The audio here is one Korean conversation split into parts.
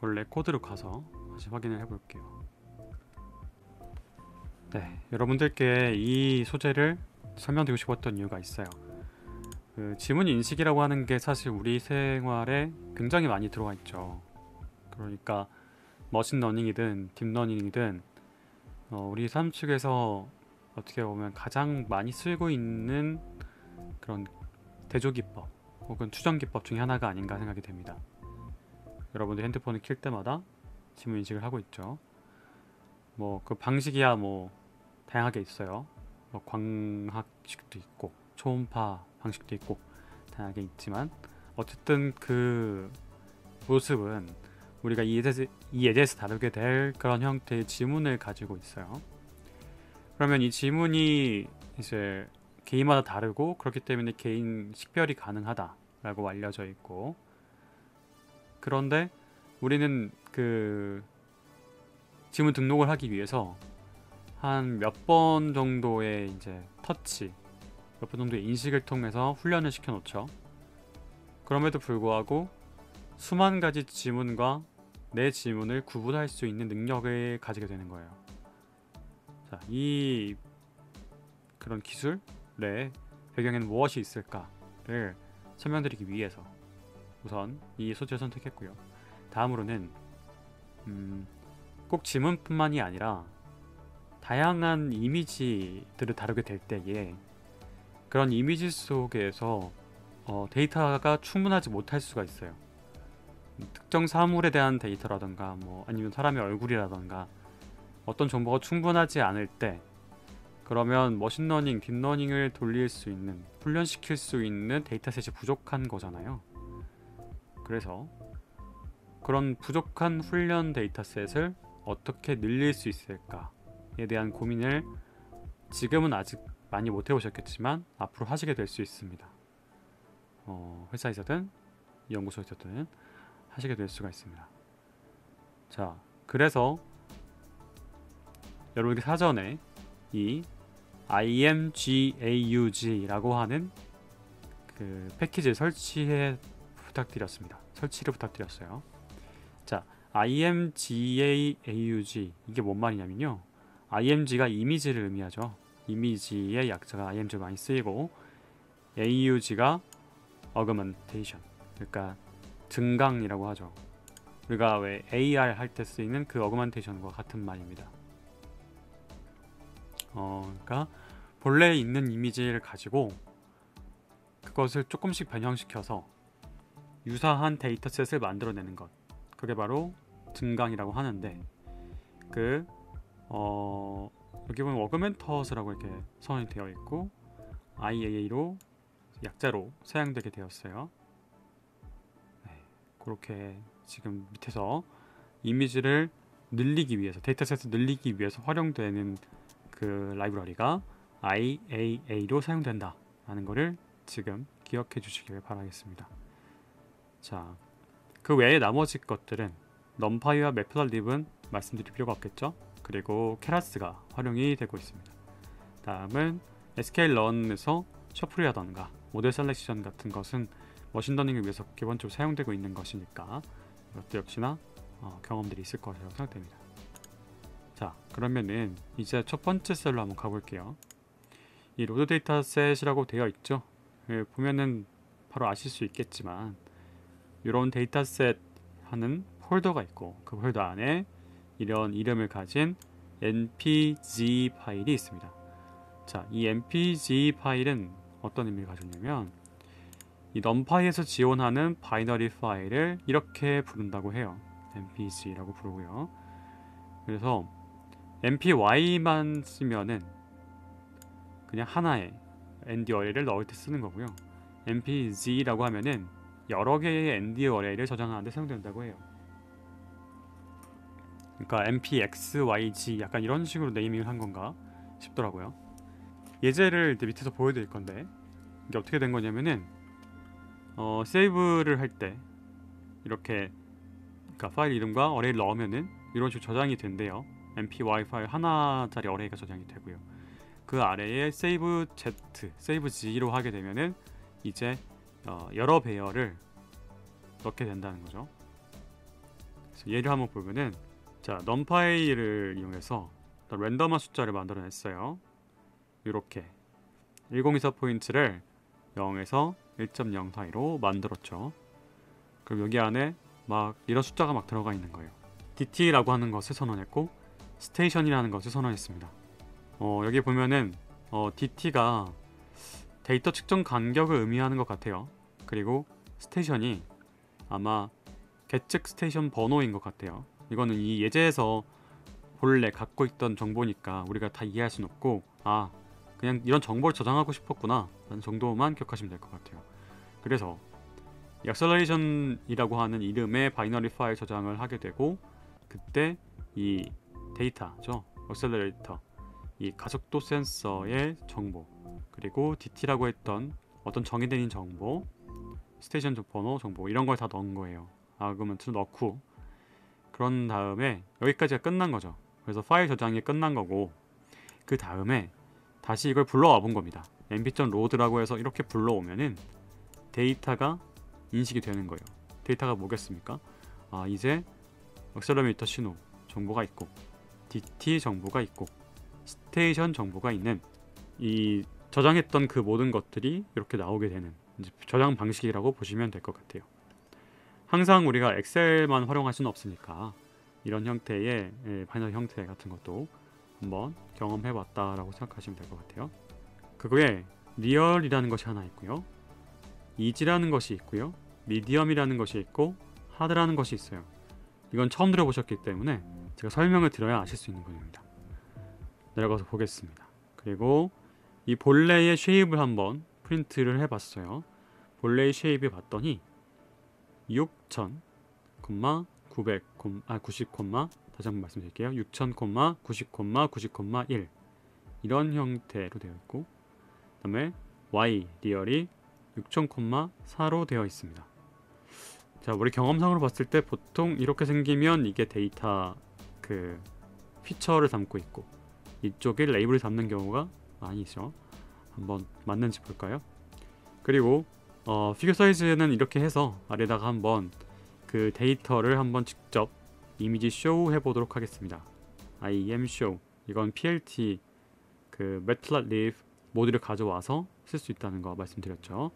원래 코드로 가서 다시 확인을 해볼게요. 네, 여러분들께 이 소재를 설명드리고 싶었던 이유가 있어요. 그 지문 인식이라고 하는 게 사실 우리 생활에 굉장히 많이 들어와 있죠. 그러니까 머신러닝이든 딥러닝이든 우리 삶 속에서 어떻게 보면 가장 많이 쓰고 있는 그런 대조기법 혹은 추정기법 중에 하나가 아닌가 생각이 됩니다. 여러분들 핸드폰을 킬 때마다 지문 인식을 하고 있죠. 뭐 그 방식이야 뭐 다양하게 있어요. 뭐 광학식도 있고 초음파 방식도 있고 다양하게 있지만 어쨌든 그 모습은 우리가 이 예제에서 다루게 될 그런 형태의 지문을 가지고 있어요. 그러면 이 지문이 이제 개인마다 다르고 그렇기 때문에 개인 식별이 가능하다라고 알려져 있고, 그런데 우리는 그 지문 등록을 하기 위해서 한 몇 번 정도의 이제 터치, 몇 번 정도의 인식을 통해서 훈련을 시켜 놓죠. 그럼에도 불구하고 수만 가지 지문과 내 지문을 구분할 수 있는 능력을 가지게 되는 거예요. 자, 이 그런 기술의 배경에는 무엇이 있을까를 설명드리기 위해서 우선 이 소재를 선택했고요. 다음으로는 꼭 지문뿐만이 아니라 다양한 이미지들을 다루게 될 때에 그런 이미지 속에서 데이터가 충분하지 못할 수가 있어요. 특정 사물에 대한 데이터라던가 뭐 아니면 사람의 얼굴이라던가 어떤 정보가 충분하지 않을 때, 그러면 머신러닝, 딥러닝을 돌릴 수 있는, 훈련시킬 수 있는 데이터셋이 부족한 거잖아요. 그래서 그런 부족한 훈련 데이터셋을 어떻게 늘릴 수 있을까에 대한 고민을 지금은 아직 많이 못 해보셨겠지만 앞으로 하시게 될 수 있습니다. 회사에서든 연구소에서든 하시게 될 수가 있습니다. 자, 그래서 여러분께 사전에 이 IMGAUG라고 하는 그 패키지를 설치를 부탁드렸어요. 자, IMGAUG 이게 뭔 말이냐면요, IMG가 이미지를 의미하죠. 이미지의 약자가 IMG가 많이 쓰이고, AUG가 Augmentation, 그러니까 증강이라고 하죠. 우리가 왜 AR 할 때 쓰이는 그 어그먼테이션과 같은 말입니다. 그러니까 본래 있는 이미지를 가지고 그것을 조금씩 변형시켜서 유사한 데이터셋을 만들어내는 것, 그게 바로 증강이라고 하는데, 여기 보면 어그멘터스라고 이렇게 선이 되어 있고 IAA로 약자로 사용되게 되었어요. 네, 그렇게 지금 밑에서 이미지를 늘리기 위해서, 데이터셋을 늘리기 위해서 활용되는 그 라이브러리가 IAA로 사용된다 라는 거를 지금 기억해 주시길 바라겠습니다. 자, 그 외에 나머지 것들은 넘파이와 매플립은 말씀드릴 필요가 없겠죠. 그리고 케라스가 활용이 되고 있습니다. 다음은 sklearn에서 셔플이라던가 모델 셀렉션 같은 것은 머신러닝을 위해서 기본적으로 사용되고 있는 것이니까 이것도 역시나 경험들이 있을 거라고 생각됩니다. 자, 그러면은 이제 첫 번째 셀로 한번 가볼게요. 이 로드 데이터셋이라고 되어 있죠. 보면은 바로 아실 수 있겠지만 이런 데이터셋 하는 폴더가 있고, 그 폴더 안에 이런 이름을 가진 npg 파일이 있습니다. 자, 이 npg 파일은 어떤 의미를 가졌냐면 이 numPy에서 지원하는 바이너리 파일을 이렇게 부른다고 해요. npg라고 부르고요. 그래서 npy만 쓰면은 그냥 하나의 ND 어레이를 넣을 때 쓰는 거고요. npg라고 하면은 여러 개의 ND 어레이를 저장하는 데 사용된다고 해요. 그러니까 npxyg 약간 이런 식으로 네이밍을 한 건가 싶더라고요. 예제를 이제 밑에서 보여드릴 건데, 이게 어떻게 된 거냐면은 세이브를 할 때 이렇게, 그러니까 파일 이름과 어레이를 넣으면은 이런 식으로 저장이 된대요. npy 파일 하나짜리 어레이가 저장이 되고요. 그 아래에 save z, save g로 하게 되면은 이제 여러 배열을 넣게 된다는 거죠. 얘를 한번 보면은 자 numpy를 이용해서 랜덤한 숫자를 만들어냈어요. 이렇게 1024 포인트를 0에서 1.0 사이로 만들었죠. 그럼 여기 안에 막 이런 숫자가 막 들어가 있는 거예요. DT라고 하는 것을 선언했고 스테이션이라는 것을 선언했습니다. 여기 보면은 DT가 데이터 측정 간격을 의미하는 것 같아요. 그리고 스테이션이 아마 계측 스테이션 번호인 것 같아요. 이거는 이 예제에서 본래 갖고 있던 정보니까 우리가 다 이해할 수는 없고 그냥 이런 정보를 저장하고 싶었구나 라는 정도만 기억하시면 될 것 같아요. 그래서 액셀러레이션이라고 하는 이름의 바이너리 파일 저장을 하게 되고 그때 이 데이터죠. 액셀러레이터 이 가속도 센서의 정보 그리고 DT라고 했던 어떤 정의된 정보 스테이션 번호 정보 이런 걸 다 넣은 거예요. 아그먼트를 넣고 그런 다음에 여기까지가 끝난 거죠. 그래서 파일 저장이 끝난 거고 그 다음에 다시 이걸 불러와 본 겁니다. mp.load라고 해서 이렇게 불러오면은 데이터가 인식이 되는 거예요. 데이터가 뭐겠습니까? 이제 액셀러미터 신호 정보가 있고 DT 정보가 있고 스테이션 정보가 있는 이 저장했던 그 모든 것들이 이렇게 나오게 되는 이제 저장 방식이라고 보시면 될 것 같아요. 항상 우리가 엑셀만 활용할 수는 없으니까 이런 형태의 바이너리 형태 같은 것도 한번 경험해 봤다라고 생각하시면 될 것 같아요. 그거에 리얼이라는 것이 하나 있고요. 이지라는 것이 있고요. 미디엄이라는 것이 있고 하드라는 것이 있어요. 이건 처음 들어보셨기 때문에 제가 설명을 드려야 아실 수 있는 부분입니다. 내려가서 보겠습니다. 그리고 이 본래의 쉐입을 한번 프린트를 해봤어요. 본래의 쉐입을 봤더니 6000, 900, 90, 다시 한번 말씀드릴게요. 6000, 90, 90, 1 이런 형태로 되어 있고 그 다음에 Y 리얼이 6000, 4로 되어 있습니다. 자, 우리 경험상으로 봤을 때 보통 이렇게 생기면 이게 데이터 그 피처를 담고 있고 이쪽에 레이블을 담는 경우가 많이 있죠. 한번 맞는지 볼까요? 그리고 피규어 사이즈는 이렇게 해서 아래다가 한번 그 데이터를 한번 직접 이미지 쇼 해보도록 하겠습니다. IEM show 이건 PLT 그 matplotlib 모듈을 가져와서 쓸 수 있다는 거 말씀드렸죠.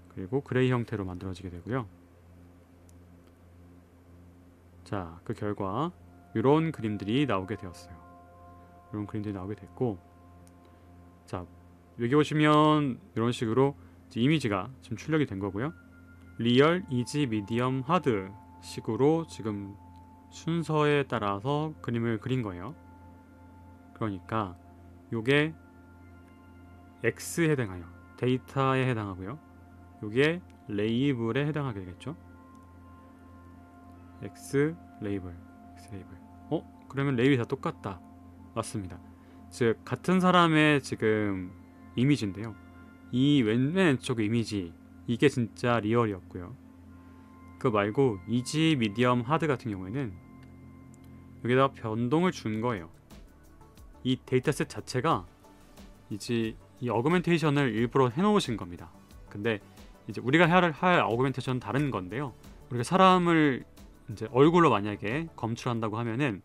그리고 그레이 형태로 만들어지게 되고요. 자, 그 결과 이런 그림들이 나오게 되었어요. 이런 그림들이 나오게 됐고, 자 여기 보시면 이런 식으로 이미지가 지금 출력이 된 거고요. 리얼, 이지, 미디엄, 하드 식으로 지금 순서에 따라서 그림을 그린 거예요. 그러니까 요게 X에 해당하여 데이터에 해당하고요. 요게 레이블에 해당하게 되겠죠. X 레이블. 그러면 레이블이 다 똑같다. 맞습니다. 즉 같은 사람의 지금 이미지인데요. 이 왼쪽 이미지 이게 진짜 리얼이었고요. 그거 말고 이지, 미디엄, 하드 같은 경우에는 여기다가 변동을 준 거예요. 이 데이터셋 자체가 이제 이 어그멘테이션을 일부러 해놓으신 겁니다. 근데 이제 우리가 할 어그멘테이션은 다른 건데요. 우리가 사람을 이제 얼굴로 만약에 검출한다고 하면은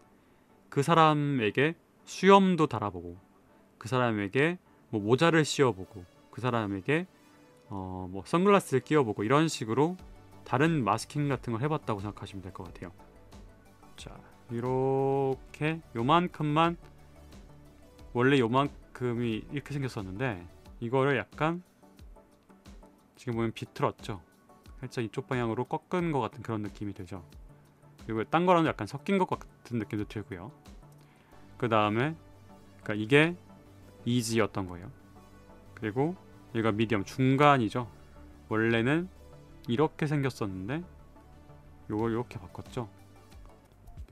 그 사람에게 수염도 달아보고 그 사람에게 뭐 모자를 씌워보고 그 사람에게 뭐 선글라스를 끼워보고 이런 식으로 다른 마스킹 같은 걸 해봤다고 생각하시면 될 것 같아요. 자, 이렇게 요만큼만 원래 요만큼이 이렇게 생겼었는데 이거를 약간 지금 보면 비틀었죠. 살짝 이쪽 방향으로 꺾은 것 같은 그런 느낌이 들죠. 그리고 딴 거랑 약간 섞인 것 같은 느낌도 들고요. 그 다음에 그러니까 이게 이지였던 거예요. 그리고 얘가 미디엄 중간이죠. 원래는 이렇게 생겼었는데 요걸 이렇게 바꿨죠.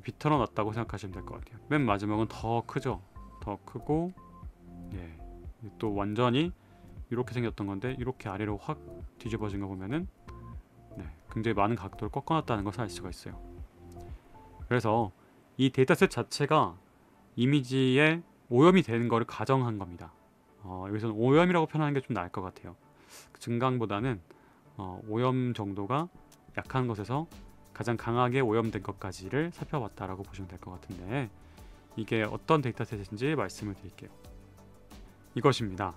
비틀어 놨다고 생각하시면 될 것 같아요. 맨 마지막은 더 크죠. 더 크고 또 완전히 이렇게 생겼던 건데 이렇게 아래로 확 뒤집어진 거 보면은 굉장히 많은 각도를 꺾어놨다는 것을 알 수가 있어요. 그래서 이 데이터셋 자체가 이미지에 오염이 되는 것을 가정한 겁니다. 여기서는 오염이라고 표현하는 게 좀 나을 것 같아요. 증강보다는 오염 정도가 약한 것에서 가장 강하게 오염된 것까지를 살펴봤다라고 보시면 될 것 같은데, 이게 어떤 데이터셋인지 말씀을 드릴게요. 이것입니다.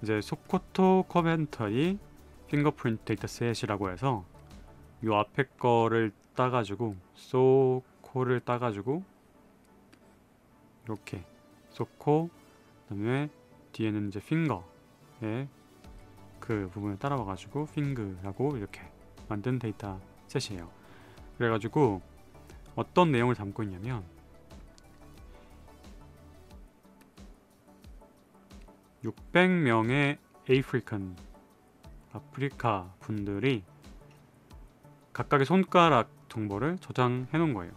이제 소코토 커멘터리 핑거프린트 데이터셋이라고 해서 이 앞에 거를 따가지고 소코를 따가지고 이렇게 소코, 그다음에 뒤에는 이제 핑거의 그 부분을 따라와가지고 핑그라고 이렇게 만든 데이터셋이에요. 그래가지고 어떤 내용을 담고 있냐면 600명의 아프리카 분들이 각각의 손가락 정보를 저장해 놓은 거예요.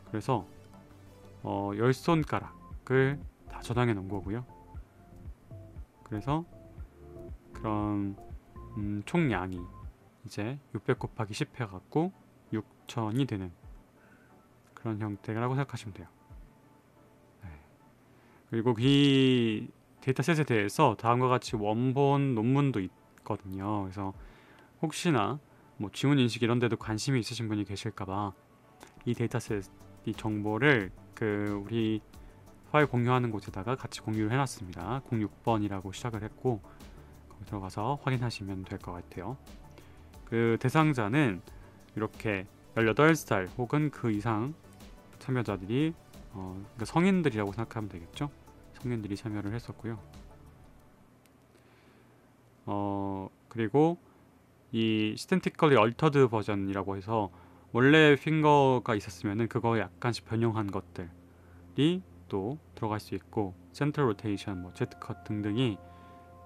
그래서 10손가락을 다 저장해 놓은 거고요. 그래서 그런 총량이 이제 600 곱하기 10 해갖고 6000이 되는 그런 형태라고 생각하시면 돼요. 네. 그리고 이 데이터셋에 대해서 다음과 같이 원본 논문도 있거든요. 그래서 혹시나 뭐 지문 인식 이런 데도 관심이 있으신 분이 계실까봐 이 데이터셋 이 정보를 그 우리 파일 공유하는 곳에다가 같이 공유를 해놨습니다. 06번이라고 시작을 했고 거기 들어가서 확인하시면 될 것 같아요. 그 대상자는 이렇게 18살 혹은 그 이상 참여자들이 그러니까 성인들이라고 생각하면 되겠죠. 성인들이 참여를 했었고요. 그리고 이 스탠티컬리 얼터드 버전이라고 해서 원래 핑거가 있었으면은 그거에 약간씩 변형한 것들이 또 들어갈 수 있고, 센터 로테이션, 뭐 Z컷 등등이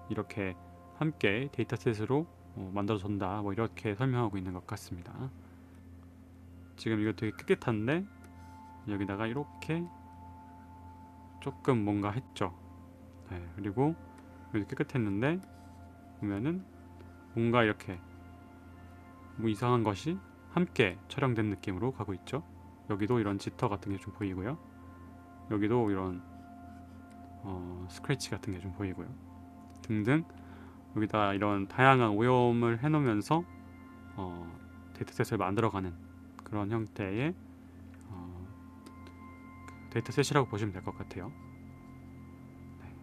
이렇게 함께 데이터셋으로 만들어진다, 뭐 이렇게 설명하고 있는 것 같습니다. 지금 이거 되게 깨끗한데 여기다가 이렇게 조금 뭔가 했죠. 네, 그리고 여기 깨끗했는데 보면은 뭔가 이렇게 뭐 이상한 것이 함께 촬영된 느낌으로 가고 있죠. 여기도 이런 지터 같은 게 좀 보이고요. 여기도 이런 스크래치 같은 게 좀 보이고요. 등등 여기다 이런 다양한 오염을 해놓으면서 데이터셋을 만들어가는 그런 형태의 데이터셋이라고 보시면 될 것 같아요. 네.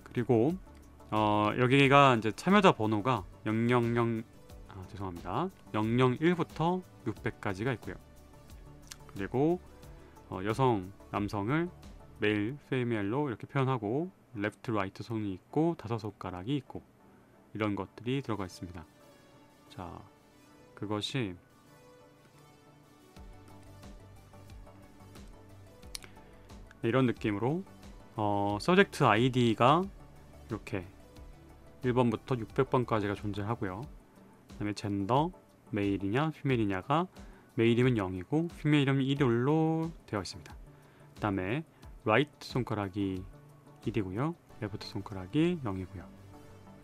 그리고 여기가 이제 참여자 번호가 001부터 600까지가 있고요. 그리고 여성, 남성을 메일, 페이메일로 이렇게 표현하고 레프트, 라이트 손이 있고 5손가락이 있고 이런 것들이 들어가 있습니다. 자, 그것이 이런 느낌으로 서젝트 아이디가 이렇게 1번부터 600번까지가 존재하고요. 그 다음에 젠더, 메일이냐 피메일이냐가 메일이면 0이고 피메일이면 1로 되어 있습니다. 그 다음에 라이트 손가락이 1이고요. 레프트 손가락이 0이고요.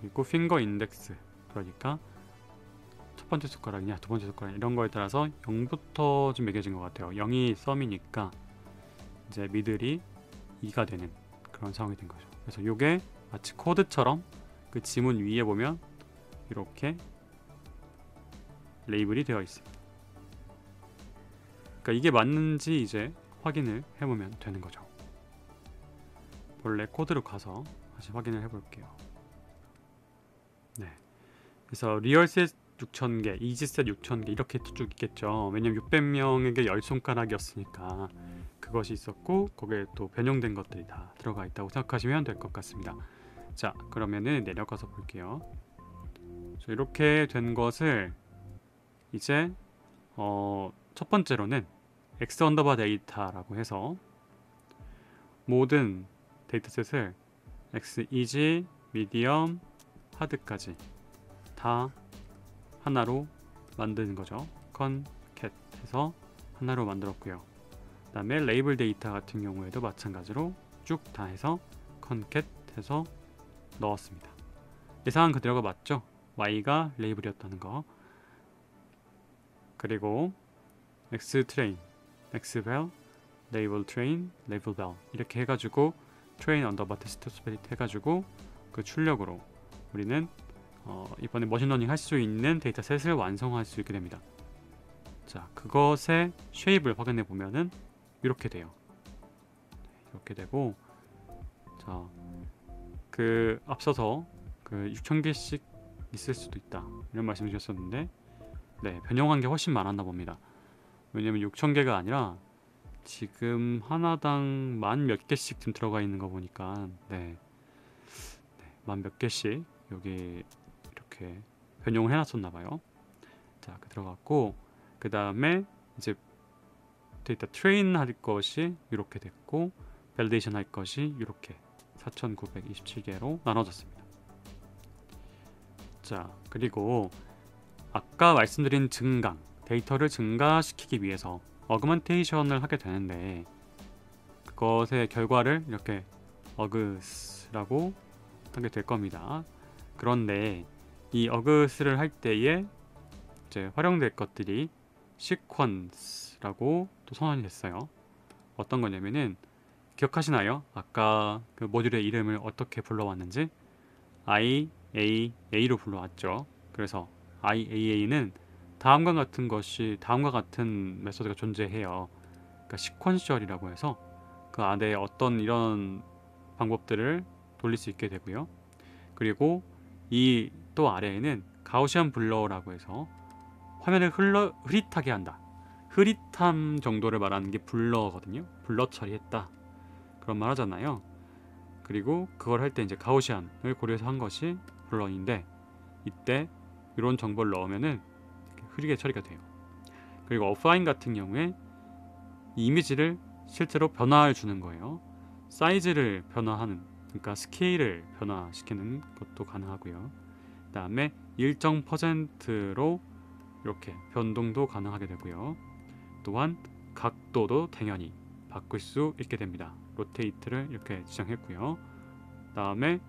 그리고 핑거 인덱스, 그러니까 첫 번째 손가락이냐 두 번째 손가락 이런 거에 따라서 0부터 좀 매겨진 것 같아요. 0이 썸이니까 이제 미들이 2가 되는 그런 상황이 된 거죠. 그래서 이게 마치 코드처럼 그 지문 위에 보면 이렇게 레이블이 되어 있습니다. 그러니까 이게 맞는지 이제 확인을 해보면 되는 거죠. 본래 코드로 가서 다시 확인을 해볼게요. 네. 그래서 리얼셋 6000개, 이지셋 6000개 이렇게 쭉 있겠죠. 왜냐면 600명에게 10손가락이었으니까 그것이 있었고 거기에 또 변형된 것들이 다 들어가 있다고 생각하시면 될 것 같습니다. 자, 그러면은 내려가서 볼게요. 이렇게 된 것을 이제 첫 번째로는 X 언더바 데이터라고 해서 모든 데이터셋을 X, 이지, 미디엄, 하드까지 다 하나로 만드는 거죠. 컨캣 해서 하나로 만들었고요. 그 다음에 레이블 데이터 같은 경우에도 마찬가지로 쭉 다 해서 컨캣 해서 넣었습니다. 예상한 그대로가 맞죠? Y가 레이블이었다는 거. 그리고 Xtrain, Xval, Label Train, Label Val 이렇게 해가지고 Train 언더바 테스트 스페릿 해가지고 그 출력으로 우리는 이번에 머신러닝 할 수 있는 데이터셋을 완성할 수 있게 됩니다. 자, 그것의 쉐입을 확인해 보면은 이렇게 돼요. 이렇게 되고, 자, 그 앞서서 그 6,000개씩 있을 수도 있다 이런 말씀 주셨었는데, 네, 변형한 게 훨씬 많았나 봅니다. 왜냐면 6,000개가 아니라 지금 하나당 만 몇 개씩 지금 들어가 있는 거 보니까, 네, 만 몇 개씩 여기 이렇게 변형을 해놨었나 봐요. 자, 그 들어갔고, 그 다음에 이제 데이터 트레인 할 것이 이렇게 됐고, 밸리데이션 할 것이 이렇게 4,927개로 나눠졌습니다. 자, 그리고 아까 말씀드린 증강, 데이터를 증가시키기 위해서 어그먼테이션을 하게 되는데, 그것의 결과를 이렇게 어그스라고 하게 될 겁니다. 그런데 이 어그스를 할 때에 이제 활용될 것들이 시퀀스라고 또 선언이 됐어요. 어떤 거냐면은, 기억하시나요? 아까 그 모듈의 이름을 어떻게 불러왔는지 IAA로 불러왔죠. 그래서 IAA는 다음과 같은 메소드가 존재해요. 그러니까 시퀀셜이라고 해서 그 안에 어떤 이런 방법들을 돌릴 수 있게 되고요. 그리고 이 또 아래에는 가우시안 블러라고 해서 화면을 흐릿하게 한다. 흐릿함 정도를 말하는 게 블러거든요. 블러 처리했다. 그런 말 하잖아요. 그리고 그걸 할 때 이제 가우시안을 고려해서 한 것이 블러인데, 이때 이런 정보를 넣으면은 흐리게 처리가 돼요. 그리고 오프라인 같은 경우에 이 이미지를 실제로 변화를 주는 거예요. 사이즈를 변화하는, 그러니까 스케일을 변화시키는 것도 가능하고요. 그 다음에 일정 퍼센트로 이렇게 변동도 가능하게 되고요. 또한 각도도 당연히 바꿀 수 있게 됩니다. 로테이트를 이렇게 지정했고요. 그 다음에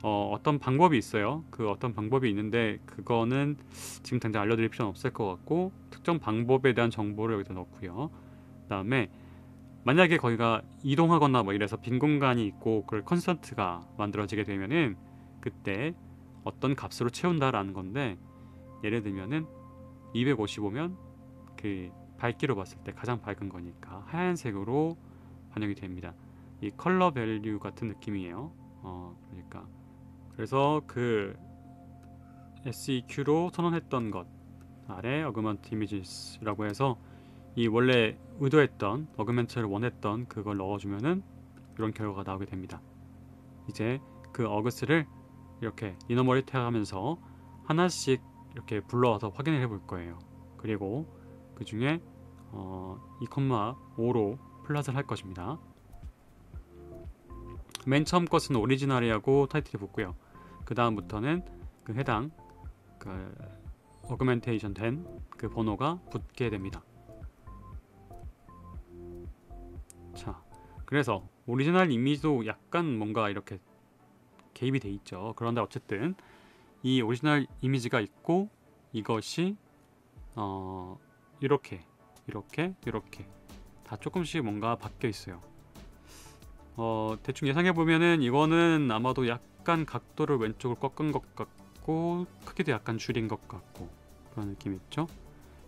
어떤 방법이 있어요. 그 어떤 방법이 있는데 그거는 지금 당장 알려드릴 필요는 없을 것 같고, 특정 방법에 대한 정보를 여기다 넣고요. 그 다음에 만약에 거기가 이동하거나 뭐 이래서 빈 공간이 있고 그걸 컨스턴트가 만들어지게 되면은 그때 어떤 값으로 채운다라는 건데, 예를 들면은 255면 그 밝기로 봤을 때 가장 밝은 거니까 하얀색으로 반영이 됩니다. 이 컬러 밸류 같은 느낌이에요. 그러니까 그래서 그 SEQ로 선언했던 것 아래 어그먼트 이미지라고 해서 이 원래 의도했던 어그멘트를 원했던 그걸 넣어주면은 이런 결과가 나오게 됩니다. 이제 그 어그스를 이렇게 이너머리트 하면서 하나씩 이렇게 불러와서 확인을 해볼 거예요. 그리고 그 중에 2,5로 플랫을 할 것입니다. 맨 처음 것은 오리지널이라고 타이틀이 붙고요. 그 다음부터는 그 해당 그 어그멘테이션 된 그 번호가 붙게 됩니다. 자, 그래서 오리지널 이미지도 약간 뭔가 이렇게 개입이 돼 있죠. 그런데 어쨌든 이 오리지널 이미지가 있고, 이것이 이렇게 다 조금씩 뭔가 바뀌어 있어요. 대충 예상해 보면은 이거는 아마도 약간 각도를 왼쪽으로 꺾은 것 같고, 크기도 약간 줄인 것 같고 그런 느낌 있죠.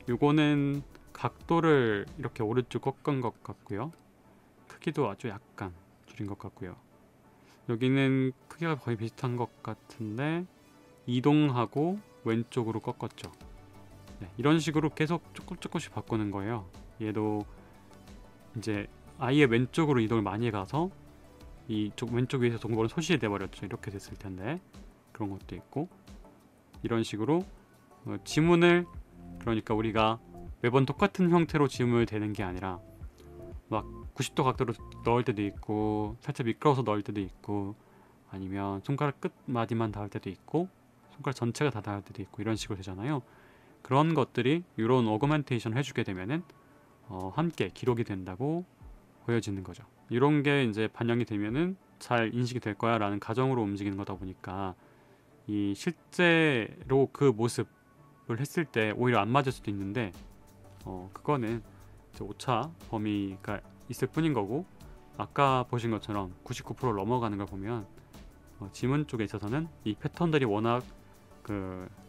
요거는 각도를 이렇게 오른쪽 꺾은 것 같고요. 크기도 아주 약간 줄인 것 같고요. 여기는 크기가 거의 비슷한 것 같은데 이동하고 왼쪽으로 꺾었죠. 네, 이런 식으로 계속 조금씩 바꾸는 거예요. 얘도 이제 아예 왼쪽으로 이동을 많이 가서 이쪽 왼쪽 위에서 동물은 소실이 돼버렸죠. 이렇게 됐을 텐데 그런 것도 있고, 이런 식으로 지문을, 그러니까 우리가 매번 똑같은 형태로 지문을 대는 게 아니라 막 90도 각도로 넣을 때도 있고, 살짝 미끄러워서 넣을 때도 있고, 아니면 손가락 끝마디만 닿을 때도 있고, 손가락 전체가 다 닿을 때도 있고, 이런 식으로 되잖아요. 그런 것들이 이런 어그멘테이션을 해주게 되면은 함께 기록이 된다고 보여지는 거죠. 이런 게 이제 반영이 되면은 잘 인식이 될 거야 라는 가정으로 움직이는 거다 보니까, 이 실제로 그 모습을 했을 때 오히려 안 맞을 수도 있는데, 그거는 오차 범위가 있을 뿐인 거고, 아까 보신 것처럼 99% 넘어가는 걸 보면 지문 쪽에 있어서는 이 패턴들이 워낙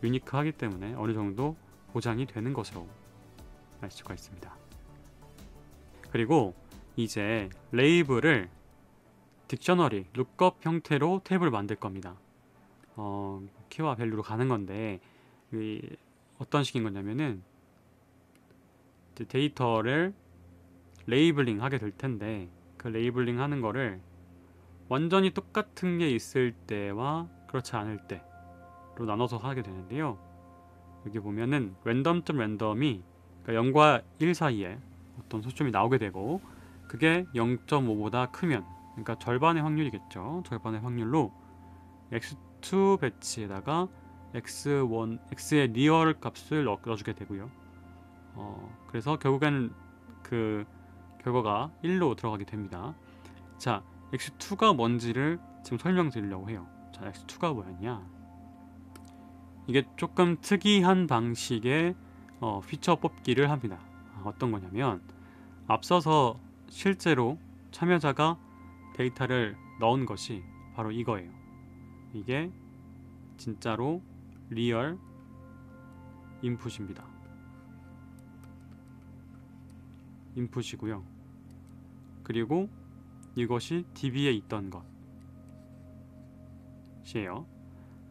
유니크하기 때문에 어느 정도 보장이 되는 것으로 알 수가 있습니다. 그리고 이제 레이블을 딕셔너리, 룩업 형태로 탭을 만들 겁니다. 키와 밸류로 가는 건데 어떤 식인 거냐면은 데이터를 레이블링 하게 될 텐데 그 레이블링 하는 거를 완전히 똑같은 게 있을 때와 그렇지 않을 때로 나눠서 하게 되는데요. 여기 보면은 랜덤이 그러니까 0과 1 사이에 어떤 소점이 나오게 되고 그게 0.5보다 크면 그러니까 절반의 확률이겠죠. 절반의 확률로 x2 배치에다가 x의 리얼 값을 넣어주게 되고요. 그래서 결국에는 그 결과가 1로 들어가게 됩니다. 자, x2가 뭔지를 지금 설명드리려고 해요. 자, x2가 뭐였냐? 이게 조금 특이한 방식의 피처 뽑기를 합니다. 어떤 거냐면 앞서서 실제로 참여자가 데이터를 넣은 것이 바로 이거예요. 이게 진짜로 리얼 인풋입니다. 인풋이고요. 그리고 이것이 DB에 있던 것이에요.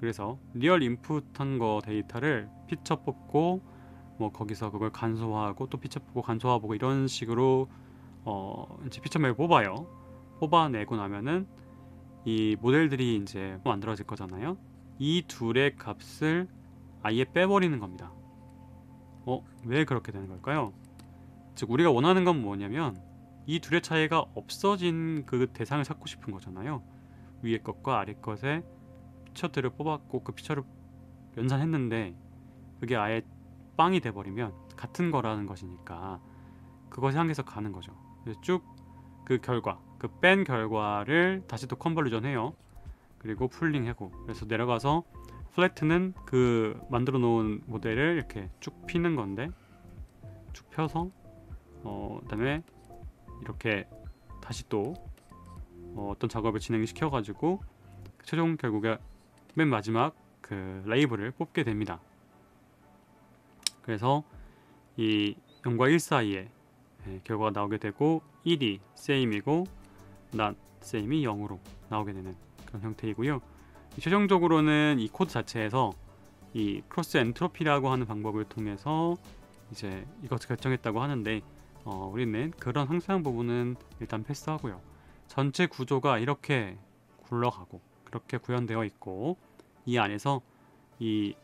그래서 리얼 인풋한 거 데이터를 피처 뽑고 뭐 거기서 그걸 간소화하고 또 피처 뽑고 간소화하고 이런 식으로 이제 피처 맵을 뽑아내고 나면은 이 모델들이 이제 만들어질 거잖아요. 이 둘의 값을 아예 빼버리는 겁니다. 왜 그렇게 되는 걸까요? 즉 우리가 원하는 건 뭐냐면 이 둘의 차이가 없어진 그 대상을 찾고 싶은 거잖아요. 위에 것과 아래 것의 피처들을 뽑았고 그 피처를 연산했는데 그게 아예 빵이 돼버리면 같은 거라는 것이니까 그것이 향해서 가는 거죠. 쭉 그 결과, 그 뺀 결과를 다시 또 컨버루전 해요. 그리고 풀링하고 그래서 내려가서 플래트는 그 만들어 놓은 모델을 이렇게 쭉 피는 건데 쭉 펴서 그다음에 이렇게 다시 또 어떤 작업을 진행시켜 가지고 최종 결국에 맨 마지막 그 레이블을 뽑게 됩니다. 그래서 이 0과 1 사이에 결과가 나오게 되고 1이 same이고 not same이 0으로 나오게 되는 그런 형태이고요. 최종적으로는 이 코드 자체에서 이 크로스 엔트로피라고 하는 방법을 통해서 이제 이것을 결정했다고 하는데 우리는 그런 상세한 부분은 일단 패스하고요. 전체 구조가 이렇게 굴러가고 그렇게 구현되어 있고 이 안에서 이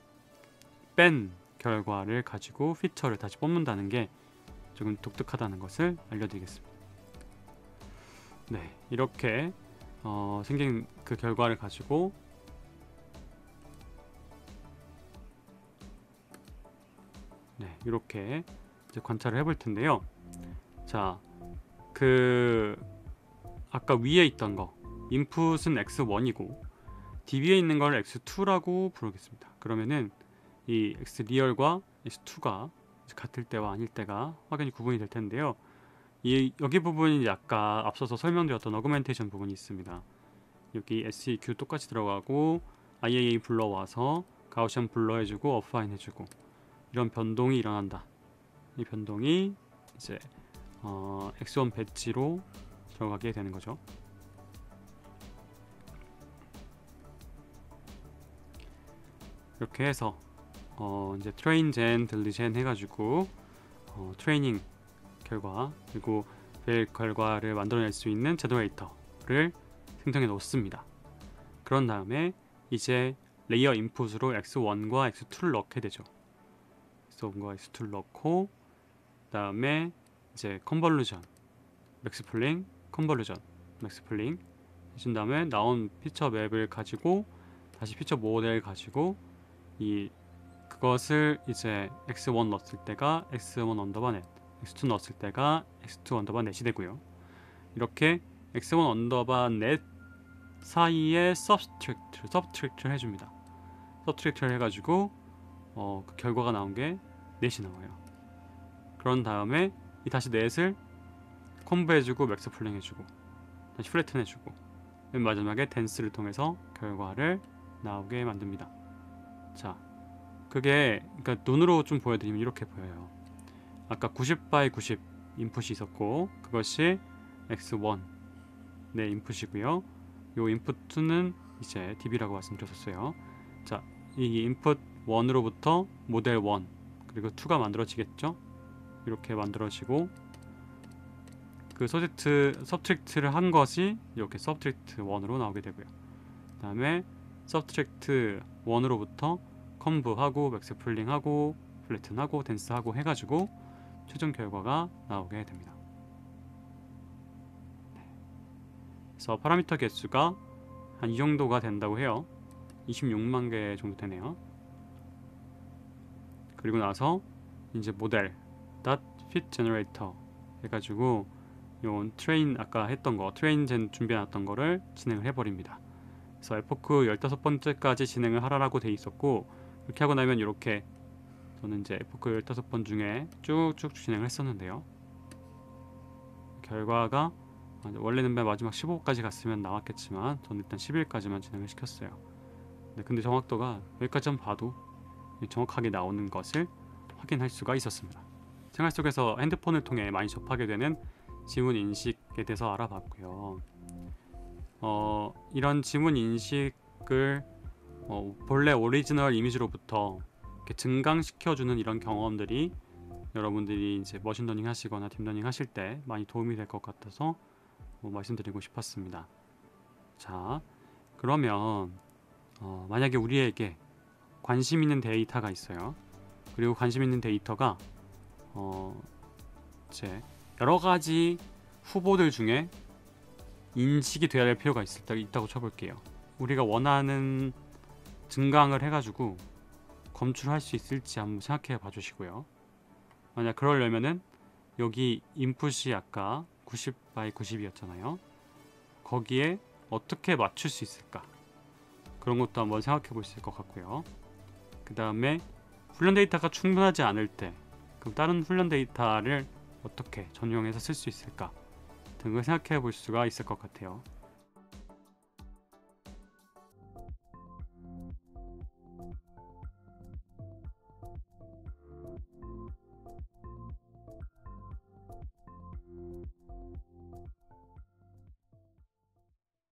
뺀 결과를 가지고 피처를 다시 뽑는다는 게 조금 독특하다는 것을 알려드리겠습니다. 네, 이렇게 생긴 그 결과를 가지고 이렇게 이제 관찰을 해볼 텐데요. 자, 아까 위에 있던 거 인풋은 x1이고 DB에 있는 걸 x2라고 부르겠습니다. 그러면은 이 x 리얼과 x2가 같을 때와 아닐 때가 확연히 구분이 될 텐데요. 여기 부분이 아까 앞서서 설명드렸던 어그멘테이션 부분이 있습니다. 여기 seq 똑같이 들어가고 IAA 불러와서 가우시안 불러해주고 어파인 해주고 이런 변동이 일어난다. 이 변동이 이제 x1 배치로 들어가게 되는 거죠. 이렇게 해서 이제 트레인 젠, 딜리젠 해가지고 트레이닝 결과 그리고 벨 결과를 만들어낼 수 있는 제너레이터를 생성해 놓습니다. 그런 다음에 이제 레이어 인풋으로 x1과 x2를 넣게 되죠. x1과 x2를 넣고 그 다음에 이제 컨볼루션, 맥스플링, 컨볼루션, 맥스플링 해준 다음에 나온 피처 맵을 가지고 다시 피처 모델 가지고 그것을 이제 x1 넣었을 때가 x1 언더바 넷, x2 넣었을 때가 x2 언더바 넷이 되고요. 이렇게 x1 언더바 넷 사이에 서브트랙트를 해줍니다. 서브트랙트를 해가지고 그 결과가 나온 게 넷이 나와요. 그런 다음에 다시 넷을 콤보해주고 맥스플링 해주고 다시 플래튼 해주고 맨 마지막에 댄스를 통해서 결과를 나오게 만듭니다. 자, 그게 그러니까 눈으로 좀 보여드리면 이렇게 보여요. 아까 90 by 90 인풋이 있었고 그것이 x1 네 인풋이고요. 요 인풋 2는 이제 db라고 말씀드렸었어요. 자, 이 인풋 1으로부터 모델 1 그리고 2가 만들어지겠죠. 이렇게 만들어지고 그 서브트랙트를 한 것이 이렇게 서브트랙트 1으로 나오게 되고요. 그 다음에 서브트랙트 1으로부터 컴브하고 맥스풀링하고 플래튼하고 댄스하고 해가지고 최종 결과가 나오게 됩니다. 그래서 파라미터 개수가 한 이 정도가 된다고 해요. 26만 개 정도 되네요. 그리고 나서 이제 모델 .fit generator 해가지고 요 트레인 아까 했던 거 트레인 젠 준비해놨던 거를 진행을 해버립니다. 그래서 에포크 15번째까지 진행을 하라고 돼 있었고 이렇게 하고 나면 이렇게 저는 이제 에포크 15번 중에 쭉쭉 진행을 했었는데요. 결과가 원래는 맨 마지막 15까지 갔으면 나왔겠지만 저는 일단 11까지만 진행을 시켰어요. 네, 근데 정확도가 여기까지만 봐도 정확하게 나오는 것을 확인할 수가 있었습니다. 생활 속에서 핸드폰을 통해 많이 접하게 되는 지문 인식에 대해서 알아봤고요. 이런 지문 인식을 본래 오리지널 이미지로부터 이렇게 증강시켜주는 이런 경험들이 여러분들이 이제 머신러닝 하시거나 딥러닝 하실 때 많이 도움이 될 것 같아서 말씀드리고 싶었습니다. 자, 그러면 만약에 우리에게 관심 있는 데이터가 있어요. 그리고 관심 있는 데이터가 이제 여러 가지 후보들 중에 인식이 되어야 될 필요가 있다고 쳐볼게요. 우리가 원하는 증강을 해가지고 검출할 수 있을지 한번 생각해 봐 주시고요. 만약 그러려면은 여기 인풋이 아까 90 by 90이었잖아요. 거기에 어떻게 맞출 수 있을까? 그런 것도 한번 생각해 볼 수 있을 것 같고요. 그 다음에 훈련 데이터가 충분하지 않을 때 그럼 다른 훈련 데이터를 어떻게 전용해서 쓸 수 있을까 등을 생각해 볼 수가 있을 것 같아요.